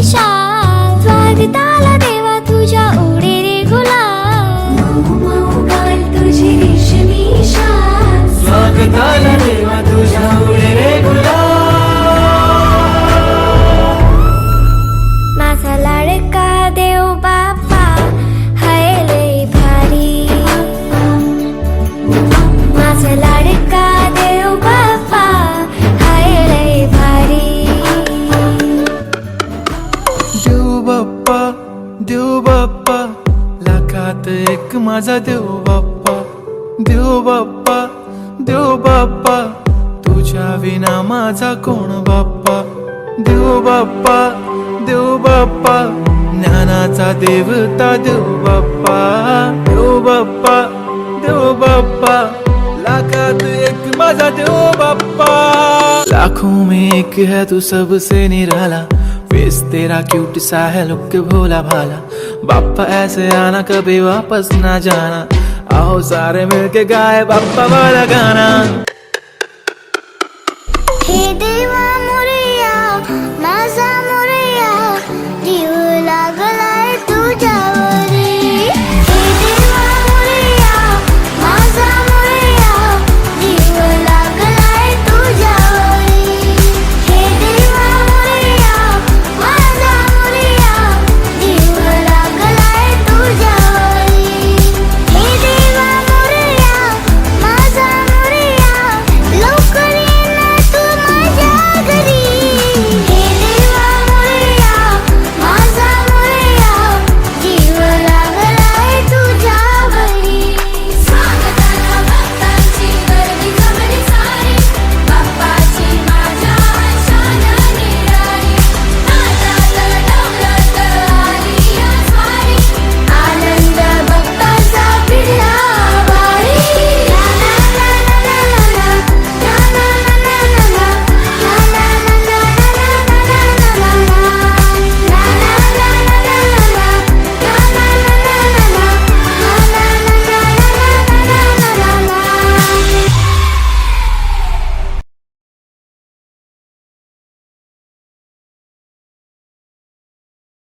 शाल, स्वागताला देवा तुझ्या उडे रे गुलाल, मऊ मऊ गाल तुझी रेशमी शाल, स्वागताला देवा तुझ्या उडे रे गुलाल. माझा लाडका देव बाप्पा हाय लय भारी, माझा लाडका देव बाप्पा हाय लय भारी. देव बाप्पा लाखात एक माझा देव बाप्पा, देव बाप्पा देव बाप्पा तुझ्या विना माझा कोण बाप्पा. देव बाप्पा देव बाप्पा ज्ञानाचा देवता देव बाप्पा, देव बाप्पा देव बाप्पा लाखात एक माझा देव बाप्पा. लाखों में एक है तू सबसे निराला, फेस तेरा क्यूट सा है लुक भोला भाला. बाप्पा ऐसे आना कभी वापस ना जाना, आओ सारे मिलके गाए बाप्पा वाला गाना.